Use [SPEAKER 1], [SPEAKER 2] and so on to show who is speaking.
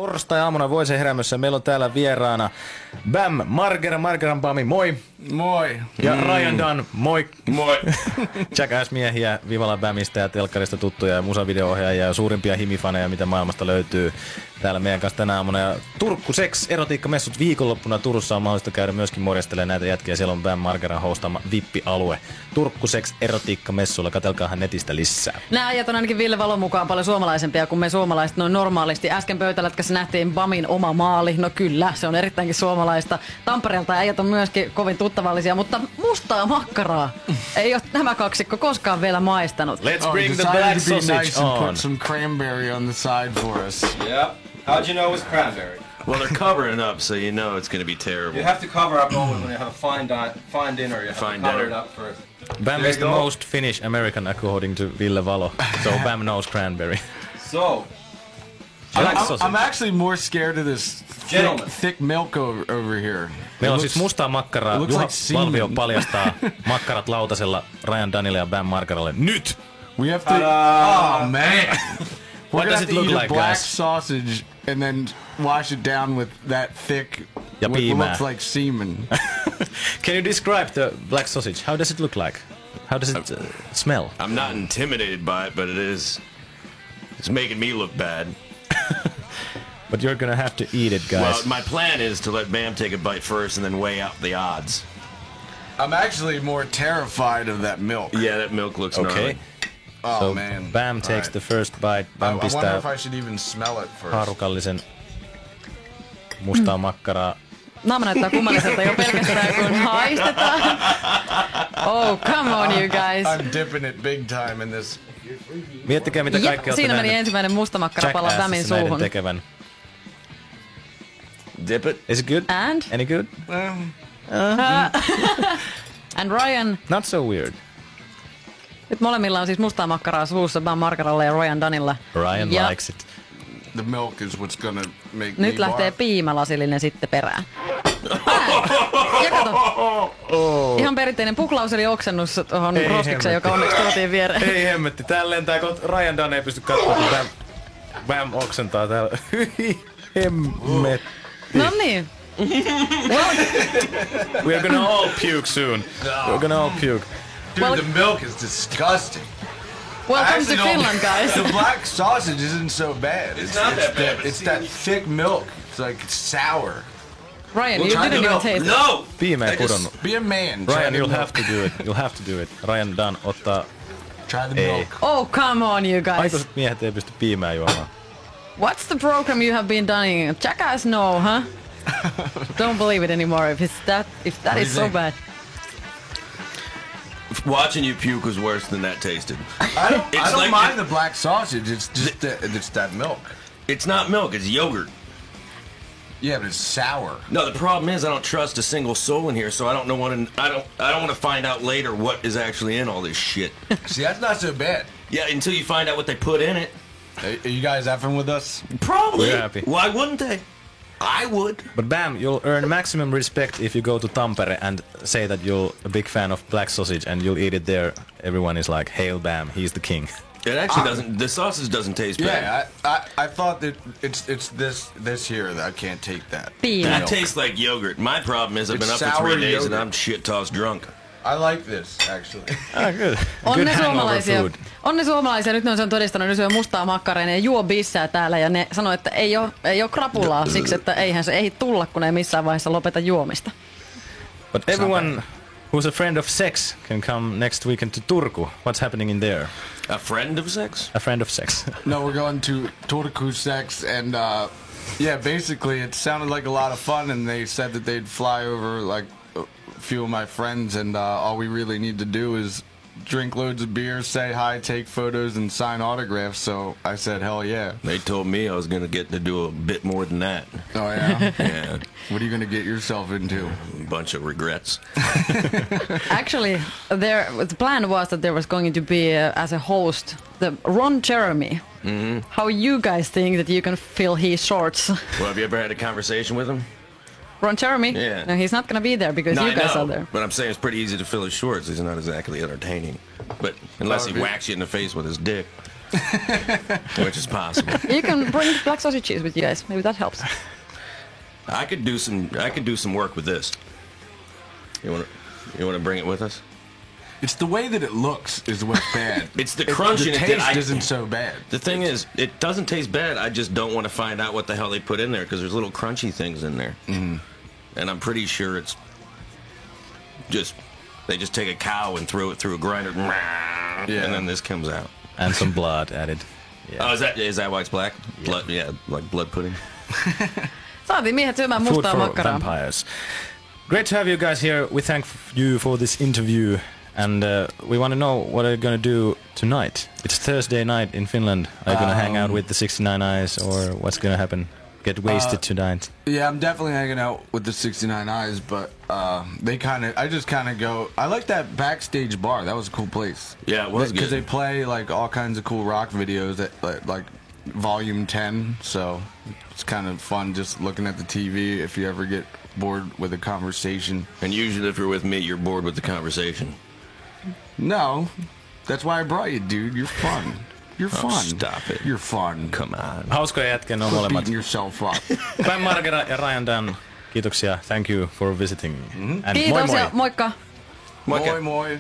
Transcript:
[SPEAKER 1] Torstai-aamuna Voisen heräämössä meillä on täällä vieraana Bam Margeran Bami, moi!
[SPEAKER 2] Moi!
[SPEAKER 1] Ja Ryan Dunn, moi!
[SPEAKER 2] Moi!
[SPEAKER 1] Jackass-miehiä Vivala Bamista ja telkkarista tuttuja ja musavideoohjaajia ja suurimpia himifaneja, mitä maailmasta löytyy täällä meidän kanssa tänä aamuna. Ja Turkku Sex erotiikkamessut viikonloppuna Turussa on mahdollista käydä myöskin morjastelemaan näitä jätkiä. Siellä on Bam Margeran hostaama vippialue. Turkku Sex erotiikkamessuilla, katselkaahan netistä lisää.
[SPEAKER 3] Nämä ajat on ainakin Ville Valon mukaan paljon suomalaisempia kuin me suomalaiset noin normaalisti. Äsken pöytälätkässä nähtiin Bamin oma maali. No kyllä, se on erittäinkin suomalaista. Tampereelta äijät on myöskin kovin tuttavallisia, mutta mustaa makkaraa ei ole tämä kaksikko koskaan vielä maistanut.
[SPEAKER 1] Let's bring the black sausage on.
[SPEAKER 2] Put some cranberry on the side for us.
[SPEAKER 4] Yeah. How'd you know it was cranberry?
[SPEAKER 5] Well, they're covering up, so you know it's going to be terrible.
[SPEAKER 4] You have to cover up always when you have a fine dinner. You have
[SPEAKER 5] Fine
[SPEAKER 4] to cover
[SPEAKER 5] dinner.
[SPEAKER 4] it up first.
[SPEAKER 1] Bam
[SPEAKER 4] There
[SPEAKER 1] is
[SPEAKER 4] you
[SPEAKER 1] the
[SPEAKER 4] go.
[SPEAKER 1] most Finnish American according to Ville Valo. So Bam knows cranberry.
[SPEAKER 4] So,
[SPEAKER 1] Black sausage.
[SPEAKER 2] I'm actually more scared of this
[SPEAKER 4] Gentlemen.
[SPEAKER 2] thick milk over here.
[SPEAKER 1] Meillä on
[SPEAKER 2] It
[SPEAKER 1] siis
[SPEAKER 2] looks-
[SPEAKER 1] mustaa makkaraa.
[SPEAKER 2] it looks
[SPEAKER 1] Juha
[SPEAKER 2] like semen.
[SPEAKER 1] Valvio paljastaa makkarat lautasella Ryan Dunnille ja Bam Margeralle. Nyt!
[SPEAKER 2] We have to.
[SPEAKER 4] Ta-da!
[SPEAKER 2] Oh man! We're
[SPEAKER 1] What
[SPEAKER 2] gonna
[SPEAKER 1] does
[SPEAKER 2] have
[SPEAKER 1] it
[SPEAKER 2] to
[SPEAKER 1] look
[SPEAKER 2] eat
[SPEAKER 1] like,
[SPEAKER 2] a black
[SPEAKER 1] guys?
[SPEAKER 2] sausage and then wash it down with that thick.
[SPEAKER 1] Ja
[SPEAKER 2] what
[SPEAKER 1] piimää.
[SPEAKER 2] looks like semen.
[SPEAKER 1] Can you describe the black sausage? How does it look like? How does it smell?
[SPEAKER 5] I'm not intimidated by it, but it's making me look bad.
[SPEAKER 1] But you're gonna have to eat it, guys.
[SPEAKER 5] Well, my plan is to let Bam take a bite first and then weigh out the odds.
[SPEAKER 2] I'm actually more terrified of that milk.
[SPEAKER 5] Yeah, that milk looks
[SPEAKER 1] Okay.
[SPEAKER 5] gnarly.
[SPEAKER 2] Oh
[SPEAKER 1] So
[SPEAKER 2] man!
[SPEAKER 1] Bam takes
[SPEAKER 2] All
[SPEAKER 1] the first bite.
[SPEAKER 2] I
[SPEAKER 1] Bam
[SPEAKER 2] wonder
[SPEAKER 1] pistää
[SPEAKER 2] if I should even smell it first.
[SPEAKER 1] haarukallisen mustaa makkaraa.
[SPEAKER 3] Naama näyttää kummalliselta jo pelkästään kun haistetaan. Oh, come on you guys.
[SPEAKER 2] I'm dipping it big time in this.
[SPEAKER 1] Miettikää, mitä
[SPEAKER 3] Jep,
[SPEAKER 1] kaikkea olette
[SPEAKER 3] siinä meni
[SPEAKER 1] nähneet
[SPEAKER 3] ensimmäinen mustamakkara pala Bamin
[SPEAKER 1] Jackassissa näiden
[SPEAKER 3] suuhun.
[SPEAKER 1] tekevän.
[SPEAKER 5] Dip it.
[SPEAKER 1] Is it good?
[SPEAKER 3] And?
[SPEAKER 1] Any good?
[SPEAKER 3] And Ryan,
[SPEAKER 1] Not so weird.
[SPEAKER 3] nyt molemmilla on siis mustaa makkaraa suussa Bam Margeralla ja Ryan Dunnilla.
[SPEAKER 1] Ryan
[SPEAKER 3] Ja
[SPEAKER 1] likes it.
[SPEAKER 2] The milk is what's gonna make
[SPEAKER 3] nyt
[SPEAKER 2] me
[SPEAKER 3] lähtee
[SPEAKER 2] barf.
[SPEAKER 3] piimälasillinen sitten perään. Ja kato, ihan perinteinen puklauseli oksennus tuohon
[SPEAKER 1] Ei
[SPEAKER 3] roskikseen, joka onneksi tuotiin viereen.
[SPEAKER 1] Ei hemmetti, tää lentää kohta. Ryan Dunn ei pysty katsomaan, kun Bam oksentaa täällä. Hyi hemmetti.
[SPEAKER 3] No niin.
[SPEAKER 1] We're gonna all puke soon. We're gonna all puke.
[SPEAKER 2] Dude,
[SPEAKER 3] Well-
[SPEAKER 2] the milk is disgusting.
[SPEAKER 3] Welcome
[SPEAKER 2] Actually,
[SPEAKER 3] to
[SPEAKER 2] no,
[SPEAKER 3] Finland, guys.
[SPEAKER 2] The black sausage isn't so bad.
[SPEAKER 4] It's not that bad.
[SPEAKER 2] It's that thick milk. It's like sour.
[SPEAKER 3] Ryan, you
[SPEAKER 4] try
[SPEAKER 3] didn't
[SPEAKER 4] the
[SPEAKER 3] even
[SPEAKER 4] milk.
[SPEAKER 3] taste it.
[SPEAKER 4] No!
[SPEAKER 1] Piimä ei
[SPEAKER 4] I just-
[SPEAKER 1] pudonnut.
[SPEAKER 2] Be a man. Try
[SPEAKER 1] Ryan,
[SPEAKER 2] the
[SPEAKER 1] you'll
[SPEAKER 2] milk.
[SPEAKER 1] have to do it. You'll have to do it. Ryan Dunn ottaa...
[SPEAKER 2] Try the
[SPEAKER 1] Ei.
[SPEAKER 2] milk.
[SPEAKER 3] Oh, come on, you guys.
[SPEAKER 1] Aikuiset miehet ei pysty piimää juomaan.
[SPEAKER 3] What's the program you have been doing? Jackass, no, huh? Don't believe it anymore if that
[SPEAKER 2] do
[SPEAKER 3] is
[SPEAKER 2] you
[SPEAKER 3] so
[SPEAKER 2] think?
[SPEAKER 3] bad.
[SPEAKER 5] Watching you puke was worse than that tasted.
[SPEAKER 2] I don't
[SPEAKER 5] It's like-
[SPEAKER 2] mind the black sausage. It's just it's that milk.
[SPEAKER 5] It's not milk, it's yogurt.
[SPEAKER 2] Yeah, but it's sour.
[SPEAKER 5] No, the problem is I don't trust a single soul in here, so I don't want to find out later what is actually in all this shit.
[SPEAKER 2] See, that's not so bad.
[SPEAKER 5] Yeah, until you find out what they put in it.
[SPEAKER 2] Are you guys effing with us?
[SPEAKER 5] Probably.
[SPEAKER 1] We're happy.
[SPEAKER 5] Why wouldn't they? I would.
[SPEAKER 1] But Bam, you'll earn maximum respect if you go to Tampere and say that you're a big fan of black sausage and you'll eat it there. Everyone is like, hail Bam, he's the king.
[SPEAKER 5] It actually doesn't. The sausage doesn't taste bad.
[SPEAKER 2] Yeah, I thought that it's this here that I can't take that.
[SPEAKER 3] Piimä.
[SPEAKER 5] That tastes like yogurt. My problem is I've been
[SPEAKER 2] It's
[SPEAKER 5] up for 3
[SPEAKER 2] sour
[SPEAKER 5] days
[SPEAKER 2] yogurt.
[SPEAKER 5] and I'm shit tossed drunk.
[SPEAKER 2] I like this actually.
[SPEAKER 1] Ah, good.
[SPEAKER 3] On
[SPEAKER 1] Good
[SPEAKER 3] ne
[SPEAKER 1] hangover
[SPEAKER 3] suomalaisia.
[SPEAKER 1] food.
[SPEAKER 3] On ne suomalaisia. Nyt ne on sen todistanut, ne syö mustaa makkaraa ja ne juo bissää täällä. Ja ne sanoo, että ei ole krapulaa siksi, että eihän se ei tulla, kun ei missään vaiheessa lopeta juomista.
[SPEAKER 1] But everyone who's a friend of sex can come next weekend to Turku. What's happening in there?
[SPEAKER 5] A friend of sex?
[SPEAKER 1] A friend of sex.
[SPEAKER 2] No, we're going to Turku Sex, and yeah, basically it sounded like a lot of fun, and they said that they'd fly over like a few of my friends, and all we really need to do is drink loads of beer, say hi, take photos, and sign autographs. So I said, hell yeah.
[SPEAKER 5] They told me I was going to get to do a bit more than that.
[SPEAKER 2] Oh yeah.
[SPEAKER 5] Yeah,
[SPEAKER 2] What are you gonna get yourself into?
[SPEAKER 5] a bunch of regrets.
[SPEAKER 3] Actually, the plan was that there was going to be, as a host, the Ron Jeremy. Mm-hmm. How you guys think that you can fill his shorts?
[SPEAKER 5] Well, have you ever had a conversation with him?
[SPEAKER 3] Ron Jeremy?
[SPEAKER 5] Yeah.
[SPEAKER 3] No, he's not going to be there because
[SPEAKER 5] No,
[SPEAKER 3] you
[SPEAKER 5] I
[SPEAKER 3] guys
[SPEAKER 5] know,
[SPEAKER 3] are there.
[SPEAKER 5] but I'm saying it's pretty easy to fill his shorts. He's not exactly entertaining. But unless he
[SPEAKER 2] Okay.
[SPEAKER 5] whacks you in the face with his dick. which is possible.
[SPEAKER 3] You can bring black sausages with you guys. Maybe that helps.
[SPEAKER 5] I could do some work with this. You want to bring it with us?
[SPEAKER 2] It's the way that it looks is what's bad.
[SPEAKER 5] It's the crunch
[SPEAKER 2] the
[SPEAKER 5] in it
[SPEAKER 2] taste
[SPEAKER 5] that
[SPEAKER 2] isn't so bad.
[SPEAKER 5] The thing is, it doesn't taste bad. I just don't want to find out what the hell they put in there because there's little crunchy things in there, and I'm pretty sure it's just they just take a cow and throw it through a grinder, and then this comes out.
[SPEAKER 1] And some blood added. Yeah.
[SPEAKER 5] Oh, is that why it's black? Blood, yeah, like blood pudding.
[SPEAKER 3] Saatiin miehet syömään
[SPEAKER 1] Food
[SPEAKER 3] mustaa
[SPEAKER 1] for
[SPEAKER 3] makkaraa.
[SPEAKER 1] vampires. Great to have you guys here. We thank you for this interview. And we want to know what are you going to do tonight? It's Thursday night in Finland. Are you going to hang out with the 69 Eyes or what's going to happen? Get wasted tonight?
[SPEAKER 2] Yeah, I'm definitely hanging out with the 69 Eyes, but I just kind of go. I like that backstage bar. That was a cool place.
[SPEAKER 5] Yeah, it was
[SPEAKER 2] because
[SPEAKER 5] good.
[SPEAKER 2] they play like all kinds of cool rock videos at like Volume 10. So it's kind of fun just looking at the TV if you ever get bored with a conversation.
[SPEAKER 5] And usually, if you're with me, you're bored with the conversation.
[SPEAKER 2] No, that's why I brought you, dude. You're fun. You're fun.
[SPEAKER 5] Stop it.
[SPEAKER 2] You're fun.
[SPEAKER 5] Come on.
[SPEAKER 1] Hauskoja jätkiä ne on
[SPEAKER 2] Quit
[SPEAKER 1] molemmat.
[SPEAKER 2] beating yourself up.
[SPEAKER 1] Pam Margera ja Ryan Dunn, kiitoksia. Thank you for visiting. And
[SPEAKER 3] Kiitos
[SPEAKER 1] moi moi.
[SPEAKER 3] ja moikka.
[SPEAKER 5] Moikka.
[SPEAKER 2] Moi moi.